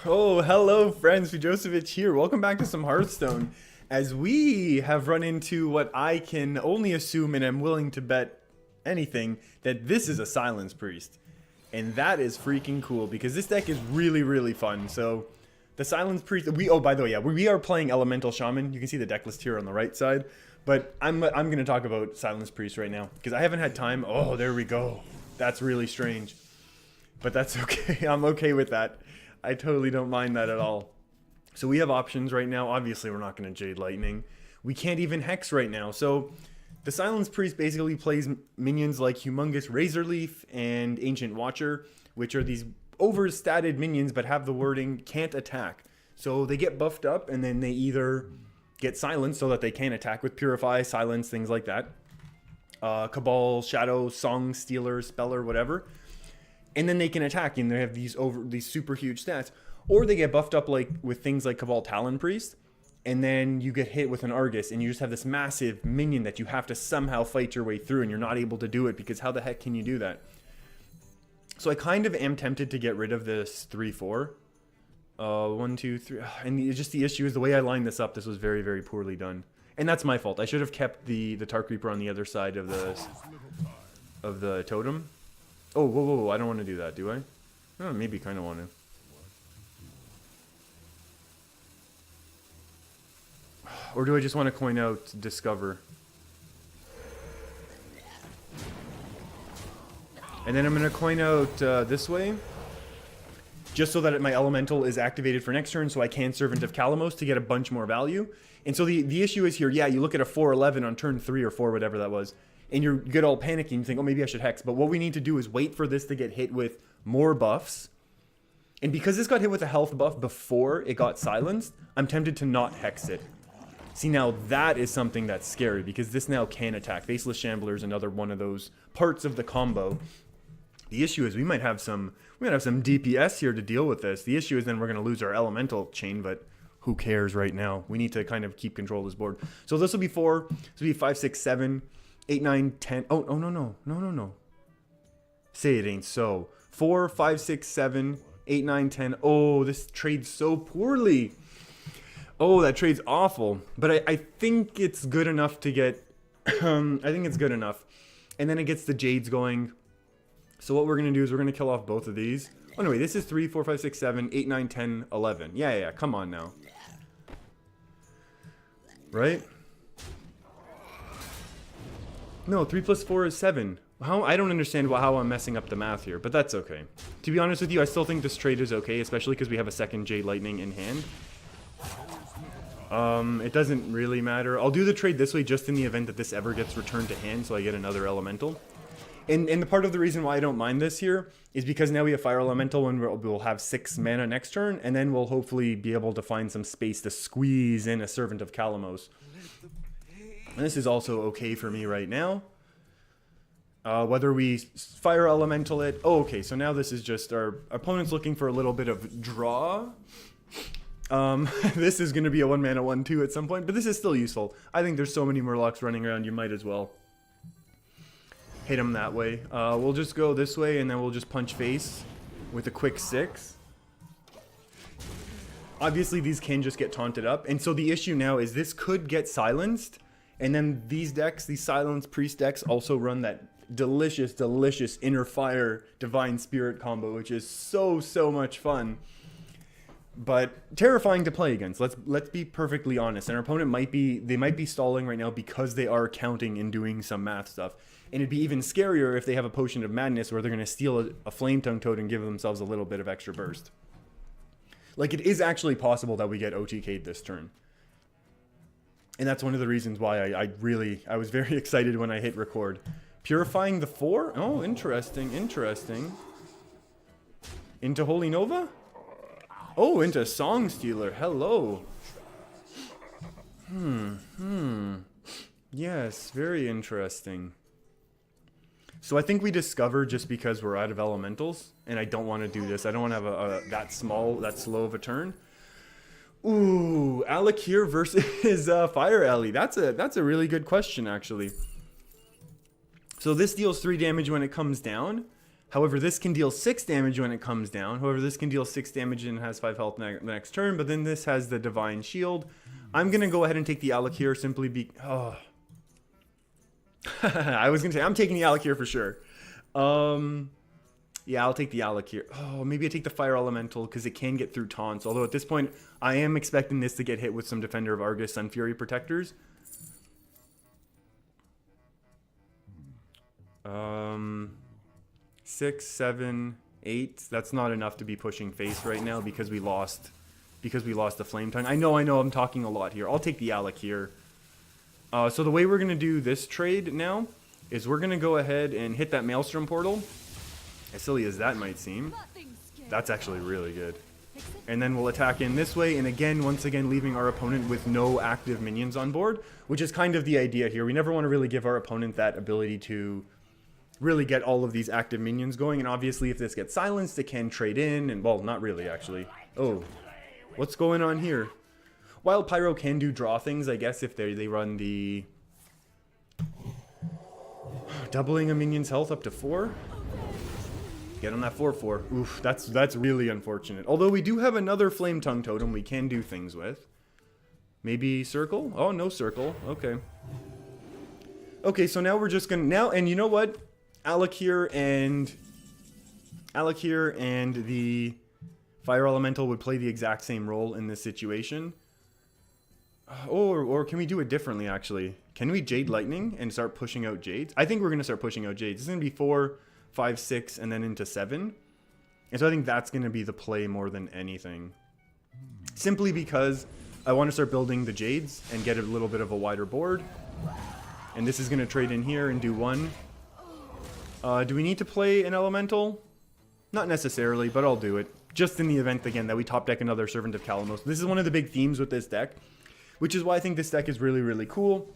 Oh, hello friends, Josevich here. Welcome back to some Hearthstone. As we have run into what I can only assume, and am willing to bet anything, that this is a Silence Priest. And that is freaking cool, because this deck is really, really fun. So, the Silence Priest, oh, by the way, yeah, we are playing Elemental Shaman. You can see the deck list here on the right side. But I'm going to talk about Silence Priest right now, because I haven't had time. Oh, there we go. That's really strange. But that's okay. I'm okay with that. I totally don't mind that at all. So we have options right now. Obviously, we're not going to Jade Lightning. We can't even Hex right now. So the Silence Priest basically plays minions like Humongous Razorleaf and Ancient Watcher, which are these overstated minions but have the wording can't attack. So they get buffed up and then they either get silenced so that they can attack with Purify, Silence, things like that. Cabal, Shadow, Song Stealer, Speller, whatever. And then they can attack, and they have these super huge stats. Or they get buffed up like with things like Cabal Talon Priest, and then you get hit with an Argus, and you just have this massive minion that you have to somehow fight your way through, and you're not able to do it, because how the heck can you do that? So I kind of am tempted to get rid of this 3-4. 1, 2, 3. And just the issue is the way I lined this up, this was very, very poorly done. And that's my fault. I should have kept the Tark Reaper on the other side of the totem. Oh, whoa, whoa, whoa, I don't want to do that, do I? Oh, maybe kind of want to. Or do I just want to coin out Discover? And then I'm going to coin out this way. Just so that my Elemental is activated for next turn, so I can Servant of Kalamos to get a bunch more value. And so the issue is here, yeah, you look at a 4-11 on turn 3 or 4, whatever that was. And you get all panicky and you think, oh, maybe I should Hex. But what we need to do is wait for this to get hit with more buffs. And because this got hit with a health buff before it got silenced, I'm tempted to not Hex it. See, now that is something that's scary, because this now can attack. Faceless Shambler is another one of those parts of the combo. The issue is we might have some DPS here to deal with this. The issue is then we're going to lose our Elemental chain, but who cares right now? We need to kind of keep control of this board. So this will be 4. This will be 5, 6, 7. 8, 9, 10. Oh, no. Say it ain't so. 4, 5, 6, 7, 8, 9, 10. Oh, this trades so poorly. Oh, that trade's awful. But I think it's good enough to get... I think it's good enough. And then it gets the Jades going. So what we're going to do is we're going to kill off both of these. Oh, no, wait. This is 3, 4, 5, 6, 7, 8, 9, 10, 11. Yeah. Come on now. Right? No, 3 plus 4 is 7. How? I don't understand how I'm messing up the math here, but that's okay. To be honest with you, I still think this trade is okay, especially because we have a second Jade Lightning in hand. It doesn't really matter. I'll do the trade this way just in the event that this ever gets returned to hand, so I get another Elemental. And the part of the reason why I don't mind this here is because now we have Fire Elemental and we'll have 6 mana next turn, and then we'll hopefully be able to find some space to squeeze in a Servant of Kalamos. And this is also okay for me right now. Whether we Fire Elemental it... Oh, okay, so now this is just our opponent's looking for a little bit of draw. This is going to be a 1-mana 1-2 at some point, but this is still useful. I think there's so many Murlocs running around, you might as well hit them that way. We'll just go this way, and then we'll just punch face with a quick 6. Obviously, these can just get taunted up, and so the issue now is this could get silenced. And then these decks, these Silence Priest decks, also run that delicious, delicious Inner Fire Divine Spirit combo, which is so much fun. But terrifying to play against. Let's be perfectly honest. And our opponent might be stalling right now because they are counting and doing some math stuff. And it'd be even scarier if they have a Potion of Madness where they're going to steal a Flame Tongue Toad and give themselves a little bit of extra burst. Like, it is actually possible that we get OTK'd this turn. And that's one of the reasons why I was very excited when I hit record. Purifying the 4? Oh, interesting. Into Holy Nova? Oh, into Song Stealer. Hello. Yes, very interesting. So I think we Discover just because we're out of Elementals. And I don't want to do this. I don't want to have that slow of a turn. Ooh, Alakir versus Fire Alley. That's a really good question, actually. So this deals 3 damage when it comes down. However, this can deal 6 damage when it comes down. However, this can deal 6 damage and has 5 health next turn. But then this has the Divine Shield. I'm going to go ahead and take the Alec here simply oh. I was going to say, I'm taking the Alec here for sure. Yeah, I'll take the Alec here. Oh, maybe I take the Fire Elemental because it can get through taunts. Although at this point, I am expecting this to get hit with some Defender of Argus Sun Fury protectors. 6, 7, 8. That's not enough to be pushing face right now because we lost the Flame Tongue. I know I'm talking a lot here. I'll take the Alec here. So the way we're going to do this trade now is we're going to go ahead and hit that Maelstrom portal. As silly as that might seem, that's actually really good. And then we'll attack in this way, and again, once again, leaving our opponent with no active minions on board, which is kind of the idea here. We never want to really give our opponent that ability to really get all of these active minions going, and obviously if this gets silenced, it can trade in, and well, not really actually. Oh, what's going on here? While Pyro can do draw things, I guess, if they run the doubling a minion's health up to 4. Get on that 4/4. Oof, that's really unfortunate. Although we do have another Flame Tongue totem we can do things with. Maybe circle? Oh, no circle. Okay. Okay, so now we're just gonna and you know what? Alec here and the Fire Elemental would play the exact same role in this situation. Or can we do it differently actually? Can we Jade Lightning and start pushing out Jades? I think we're gonna start pushing out Jades. This is gonna be 4, 5, 6, and then into 7. And so I think that's going to be the play more than anything. Simply because I want to start building the Jades and get a little bit of a wider board. And this is going to trade in here and do 1. Do we need to play an Elemental? Not necessarily, but I'll do it. Just in the event, again, that we top deck another Servant of Kalamos. This is one of the big themes with this deck, which is why I think this deck is really, really cool.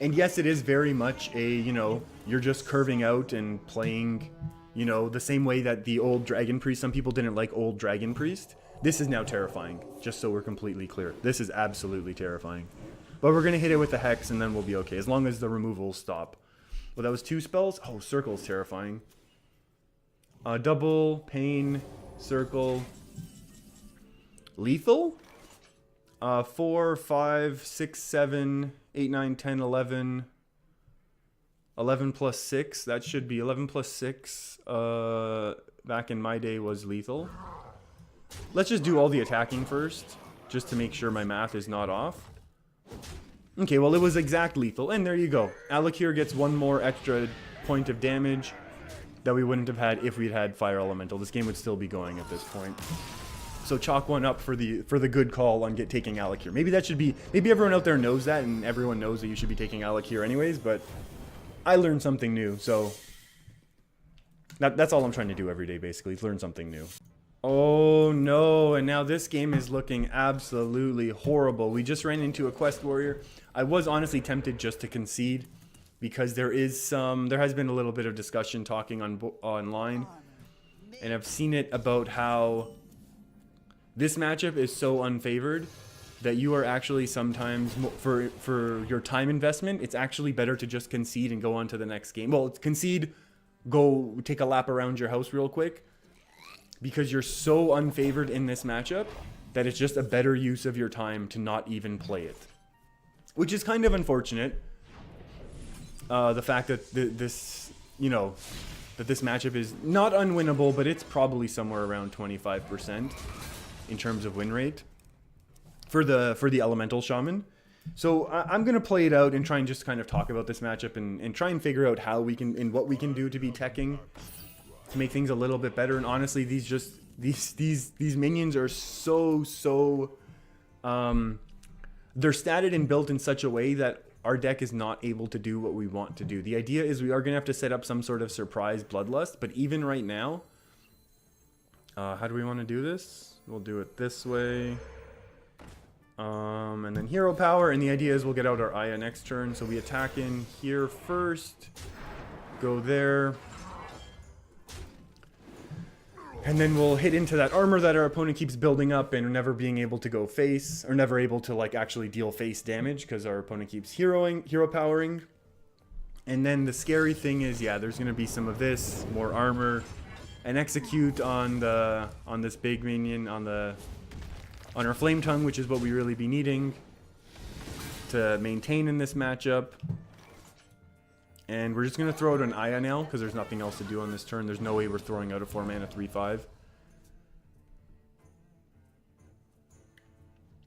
And yes, it is very much a, you're just curving out and playing, the same way that the old Dragon Priest, some people didn't like old Dragon Priest. This is now terrifying, just so we're completely clear. This is absolutely terrifying. But we're going to hit it with the Hex and then we'll be okay, as long as the removals stop. Well, that was 2 spells? Oh, Circle's terrifying. Double, Pain, Circle, Lethal? 4, 5, 6, 7, 8, 9, 10, 11. 11 plus 6. That should be 11 plus 6. Back in my day was lethal. Let's just do all the attacking first, just to make sure my math is not off. Okay, well, it was exact lethal. And there you go. Alec here gets 1 more extra point of damage that we wouldn't have had if we'd had Fire Elemental. This game would still be going at this point. So chalk 1 up for the good call on taking Alec here. Maybe that should be, maybe everyone out there knows that and everyone knows that you should be taking Alec here anyways, but I learned something new, so that's all I'm trying to do every day basically, learn something new. Oh no, and now this game is looking absolutely horrible. We just ran into a Quest Warrior. I was honestly tempted just to concede because there has been a little bit of discussion talking online, and I've seen it about how this matchup is so unfavored that you are actually sometimes, for your time investment, it's actually better to just concede and go on to the next game. Well, concede, go take a lap around your house real quick, because you're so unfavored in this matchup that it's just a better use of your time to not even play it. Which is kind of unfortunate. The fact that this matchup is not unwinnable, but it's probably somewhere around 25%. In terms of win rate for the Elemental Shaman. So I'm going to play it out and try and just kind of talk about this matchup and try and figure out how we can, and what we can do to be teching to make things a little bit better. And honestly, these minions are so they're statted and built in such a way that our deck is not able to do what we want to do. The idea is we are going to have to set up some sort of surprise Bloodlust, but even right now, how do we want to do this? We'll do it this way. And then Hero Power, and the idea is we'll get out our Aya next turn. So we attack in here first, go there, and then we'll hit into that armor that our opponent keeps building up and never being able to go face, or never able to actually deal face damage because our opponent keeps hero powering. And then the scary thing is, yeah, there's going to be some of this, more armor, and execute on this big minion on our flame tongue, which is what we really be needing to maintain in this matchup. And we're just going to throw out an Aya now because there's nothing else to do on this turn. There's no way we're throwing out a 4-mana 3/5.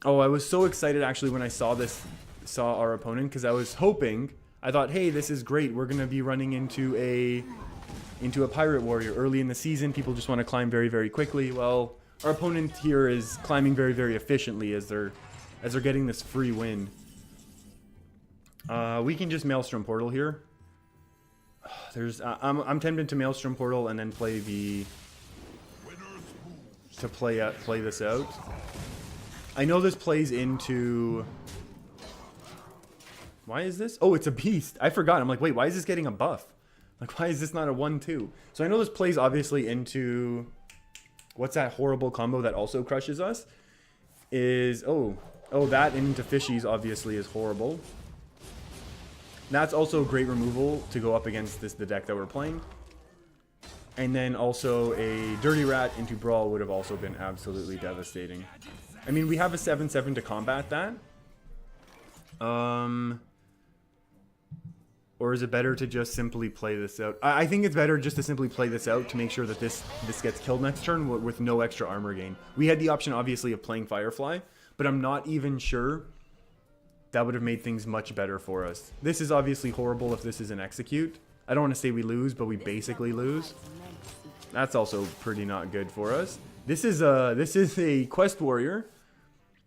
Oh, I was so excited actually when I saw our opponent, because I was hoping, I thought, hey, this is great. We're going to be running into a pirate warrior early in the season. People just want to climb very, very quickly. Well, our opponent here is climbing very, very efficiently as they're getting this free win. We can just Maelstrom Portal here. I'm tempted to Maelstrom Portal and then play play this out. I know this plays into... Why is this? Oh, it's a beast. I forgot. I'm like, wait, why is this getting a buff? Like, why is this not a 1/2? So I know this plays obviously into... What's that horrible combo that also crushes us? That into fishies obviously is horrible. That's also great removal to go up against the deck that we're playing. And then also a Dirty Rat into Brawl would have also been absolutely devastating. I mean, we have a 7/7 to combat that. Or is it better to just simply play this out? I think it's better just to simply play this out to make sure that this gets killed next turn with no extra armor gain. We had the option, obviously, of playing Firefly, but I'm not even sure that would have made things much better for us. This is obviously horrible if this is an execute. I don't want to say we lose, but we basically lose. That's also pretty not good for us. This is a quest warrior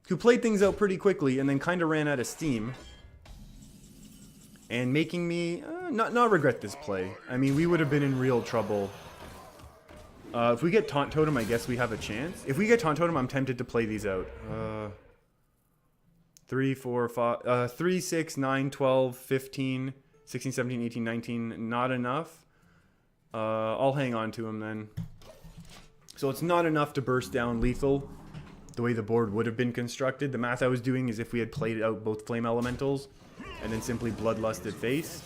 who played things out pretty quickly and then kind of ran out of steam. And making me not regret this play. I mean, we would have been in real trouble. If we get Taunt Totem, I guess we have a chance. If we get Taunt Totem, I'm tempted to play these out. 3, 4, 5, 3, 6, 9, 12, 15, 16, 17, 18, 19. Not enough. I'll hang on to him then. So it's not enough to burst down lethal the way the board would have been constructed. The math I was doing is if we had played out both Flame Elementals and then simply Bloodlusted Face.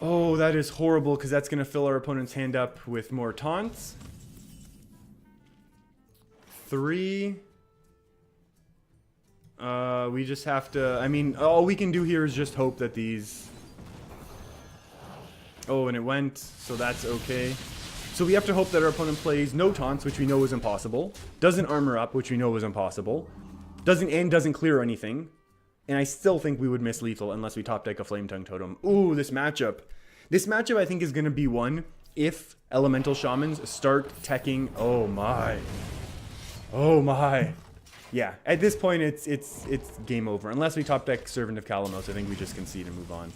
Oh, that is horrible because that's going to fill our opponent's hand up with more taunts. 3. We just have to... I mean, all we can do here is just hope that these... Oh, and it went, so that's okay. So we have to hope that our opponent plays no taunts, which we know is impossible. Doesn't armor up, which we know is impossible. Doesn't clear anything. And I still think we would miss lethal unless we top deck a Flame Tongue Totem. Ooh, this matchup. This matchup I think is going to be one if Elemental Shamans start teching. Oh my. Oh my. Yeah, at this point it's game over. Unless we top deck Servant of Kalamos, I think we just concede and move on.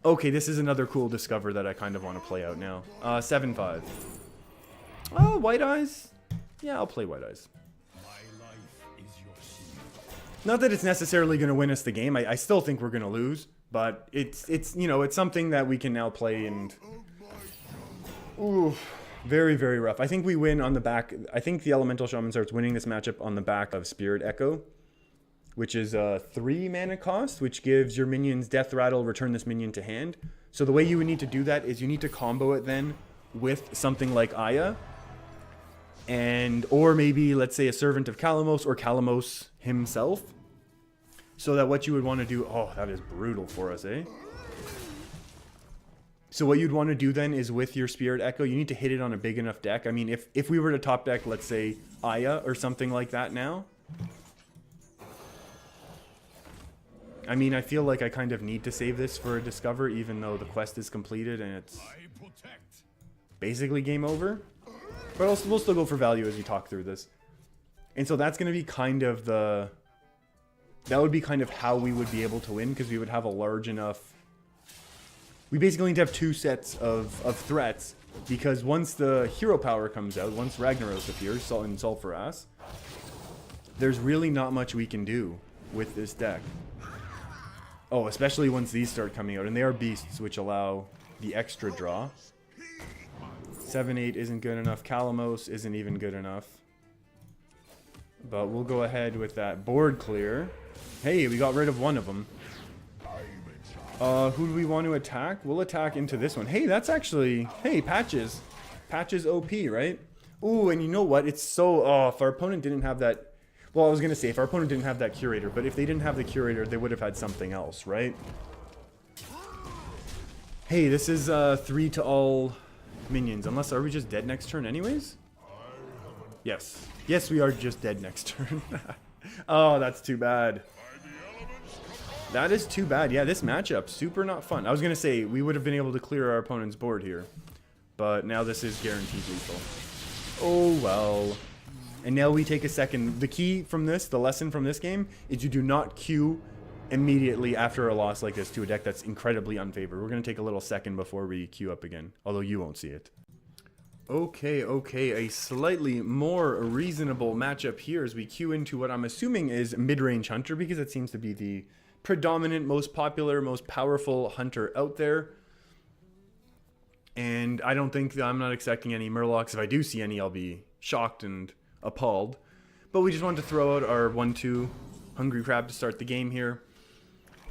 Okay, this is another cool Discover that I kind of want to play out now. 7/5. Oh, White Eyes? Yeah, I'll play White Eyes. Not that it's necessarily going to win us the game. I still think we're going to lose, but it's you know, it's something that we can now play and... Ooh, very, very rough. I think we win on the back... I think the Elemental Shaman starts winning this matchup on the back of Spirit Echo, which is a 3 mana cost, which gives your minions Death Rattle, return this minion to hand. So the way you would need to do that is you need to combo it then with something like Aya, or maybe, let's say, a Servant of Kalamos or Kalamos himself. So that what you would want to do... Oh, that is brutal for us, eh? So what you'd want to do then is with your Spirit Echo, you need to hit it on a big enough deck. I mean, if we were to top deck, let's say, Aya or something like that now... I mean, I feel like I kind of need to save this for a Discover, even though the quest is completed and it's basically game over. But we'll still go for value as we talk through this. And so that's going to be kind of the... That would be kind of how we would be able to win, because we would have a large enough... We basically need to have 2 sets of threats, because once the hero power comes out, once Ragnaros appears in Sulfuras, there's really not much we can do with this deck. Oh, especially once these start coming out, and they are beasts, which allow the extra draw. 7/8 isn't good enough. Kalamos isn't even good enough. But we'll go ahead with that board clear. Hey, we got rid of one of them. Who do we want to attack? We'll attack into this one. Hey, that's actually... Hey, Patches. Patches OP, right? Ooh, and you know what? It's so... Oh, if our opponent didn't have that... Well, I was going to say, if our opponent didn't have that Curator, but if they didn't have the Curator, they would have had something else, right? Hey, this is 3 to all minions. Unless, are we just dead next turn anyways? Yes. Yes, we are just dead next turn. Oh, that's too bad. That is too bad. Yeah, this matchup, super not fun. I was going to say, we would have been able to clear our opponent's board here. But now this is guaranteed lethal. Oh, well. And now we take a second. The key from this, the lesson from this game, is you do not queue immediately after a loss like this to a deck that's incredibly unfavored. We're going to take a little second before we queue up again. Although you won't see it. Okay, a slightly more reasonable matchup here as we queue into what I'm assuming is Midrange Hunter, because it seems to be the predominant, most popular, most powerful hunter out there. And I don't think that I'm not expecting any Murlocs. If I do see any, I'll be shocked and appalled. But we just wanted to throw out our 1-2 Hungry Crab to start the game here.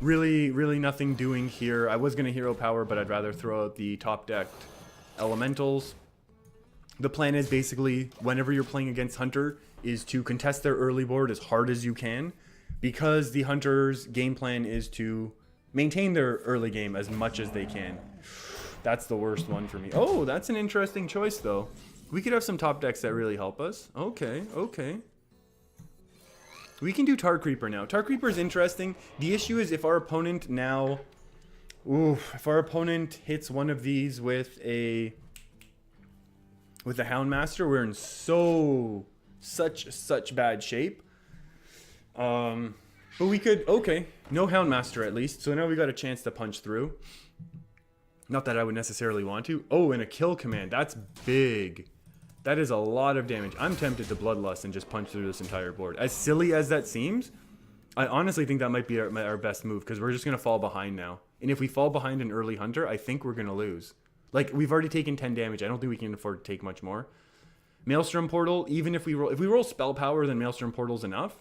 Really nothing doing here. I was going to hero power, but I'd rather throw out the top decked elementals. The plan is basically, whenever you're playing against Hunter, is to contest their early board as hard as you can, because the Hunter's game plan is to maintain their early game as much as they can. That's the worst one for me. Oh, that's an interesting choice, though. We could have some top decks that really help us. Okay. We can do Tar Creeper now. Tar Creeper is interesting. The issue is if our opponent now... if our opponent hits one of these with a Houndmaster, we're in such bad shape. But we could... Okay, no Houndmaster at least. So now we got a chance to punch through. Not that I would necessarily want to. Oh, and a kill command. That's big. That is a lot of damage. I'm tempted to Bloodlust and just punch through this entire board. As silly as that seems, I honestly think that might be our best move, because we're just going to fall behind now. And if we fall behind an early Hunter, I think we're going to lose. Like, we've already taken 10 damage. I don't think we can afford to take much more. Maelstrom Portal, even if we roll Spell Power, then Maelstrom Portal's enough.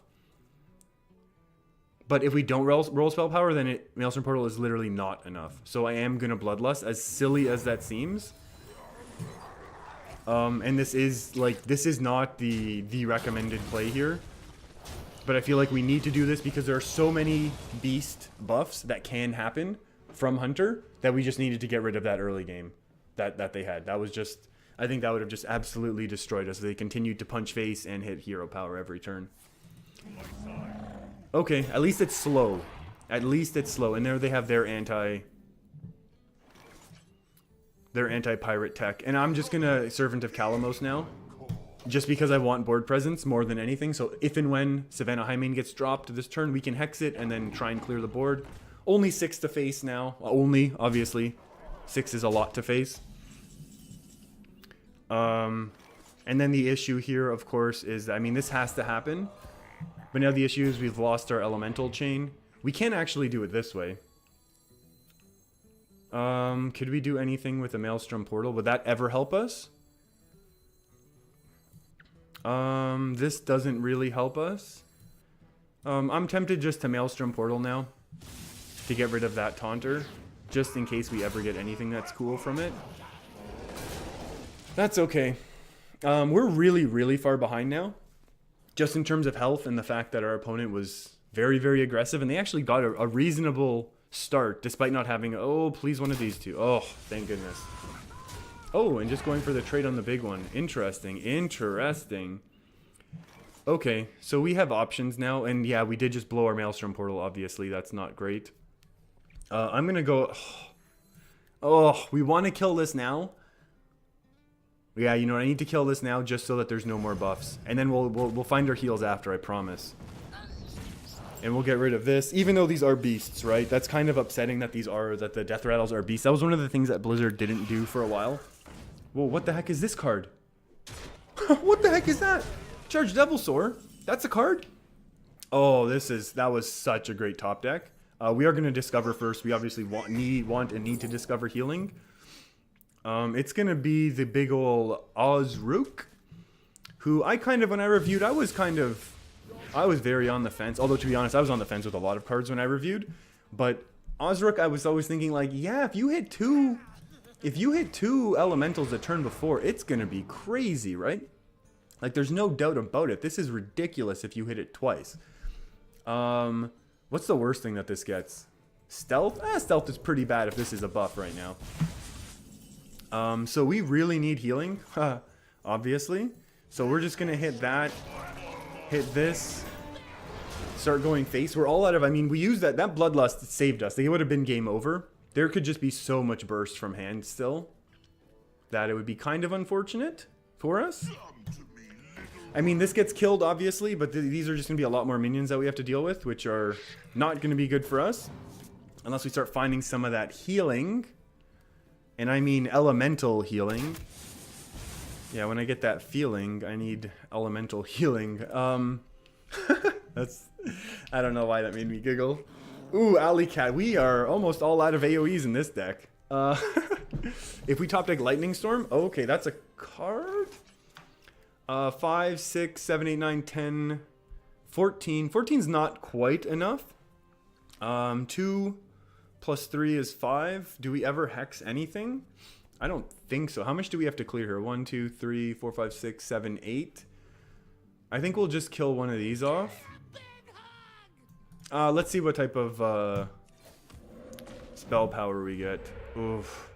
But if we don't roll Spell Power, then Maelstrom Portal is literally not enough. So I am going to Bloodlust, as silly as that seems. And this is not the recommended play here. But I feel like we need to do this because there are so many beast buffs that can happen from Hunter that we just needed to get rid of that early game that they had. That was just... I think that would have just absolutely destroyed us if they continued to punch face and hit hero power every turn. Okay, at least it's slow. At least it's slow. And there they have their anti-pirate tech. And I'm just gonna Servant of Kalamos now, just because I want board presence more than anything. So if and when Savannah Hymen gets dropped this turn, we can hex it and then try and clear the board. Only 6 to face now. Only, obviously. 6 is a lot to face. And then the issue here, of course, is, I mean, this has to happen. But now the issue is we've lost our elemental chain. We can't actually do it this way. Could we do anything with a Maelstrom Portal? Would that ever help us? This doesn't really help us. I'm tempted just to Maelstrom Portal now to get rid of that Taunter, just in case we ever get anything that's cool from it. That's okay. We're really far behind now, just in terms of health and the fact that our opponent was very aggressive, and they actually got a reasonable start despite not having... Oh, please, one of these two. Oh, thank goodness. Oh, and just going for the trade on the big one. Interesting. Okay, so we have options now, and yeah, we did just blow our Maelstrom Portal, obviously. That's not great. I'm gonna go... Oh, we want to kill this now. Yeah, you know, I need to kill this now just so that there's no more buffs. And then we'll find our heals after, I promise. And we'll get rid of this, even though these are beasts, right? That's kind of upsetting that that the Death Rattles are beasts. That was one of the things that Blizzard didn't do for a while. Whoa, what the heck is this card? What the heck is that? Charged Devilsaur? That's a card? Oh, that was such a great top deck. We are going to discover first. We obviously want and need to discover healing. It's going to be the big ol' Ozrook, who when I reviewed, I was very on the fence. Although, to be honest, I was on the fence with a lot of cards when I reviewed. But Osrook, I was always thinking like, yeah, if you hit two elementals the turn before, it's gonna be crazy, right? Like, there's no doubt about it. This is ridiculous if you hit it twice. What's the worst thing that this gets? Stealth? Stealth is pretty bad if this is a buff right now. So we really need healing, obviously. So we're just gonna hit that, hit this, start going face. We're all out of, I mean, we used that Bloodlust saved us. It would have been game over. There could just be so much burst from hand still that it would be kind of unfortunate for us. I mean, this gets killed, obviously, but these are just going to be a lot more minions that we have to deal with, which are not going to be good for us. Unless we start finding some of that healing. And I mean elemental healing. Yeah, when I get that feeling, I need elemental healing. That's... I don't know why that made me giggle. Ooh, Alley Cat. We are almost all out of AoEs in this deck. If we top deck Lightning Storm, okay, that's a card. 5, 6, 7, 8, 9, 10, 14. 14's not quite enough. 2 plus 3 is 5. Do we ever hex anything? I don't think so. How much do we have to clear here? 1, 2, 3, 4, 5, 6, 7, 8. I think we'll just kill one of these off. Let's see what type of spell power we get. Oof.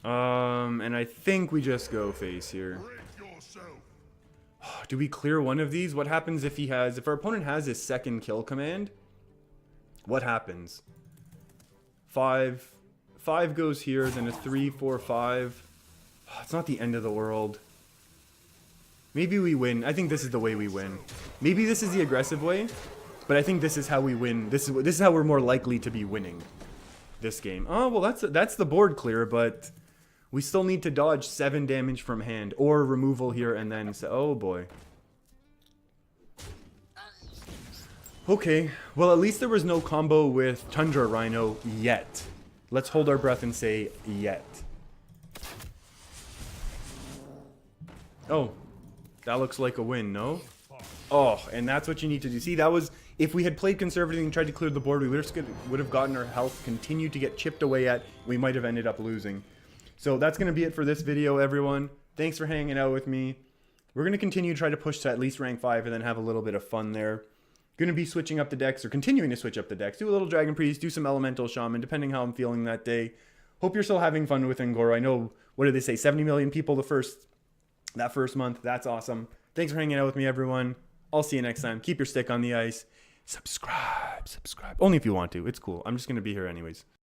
And I think we just go face here. Do we clear one of these? What happens if if our opponent has his second kill command? What happens? 5 goes here, then a 3, 4, 5. It's not the end of the world. Maybe we win. I think this is the way we win. Maybe this is the aggressive way, but I think this is how we win. This is how we're more likely to be winning this game. Oh, well, that's the board clear, but we still need to dodge 7 damage from hand or removal here and then say, oh boy. Okay, well, at least there was no combo with Tundra Rhino yet. Let's hold our breath and say yet. Oh, that looks like a win, no? Oh, and that's what you need to do. See, that was, if we had played conservative and tried to clear the board, we would have gotten our health continued to get chipped away at. We might have ended up losing. So that's going to be it for this video, everyone. Thanks for hanging out with me. We're going to continue to try to push to at least rank 5 and then have a little bit of fun there. Going to be switching up the decks, or continuing to switch up the decks. Do a little Dragon Priest, do some Elemental Shaman, depending how I'm feeling that day. Hope you're still having fun with Ngoro. I know, what did they say, 70 million people that first month. That's awesome. Thanks for hanging out with me, everyone. I'll see you next time. Keep your stick on the ice. Subscribe. Only if you want to. It's cool. I'm just going to be here anyways.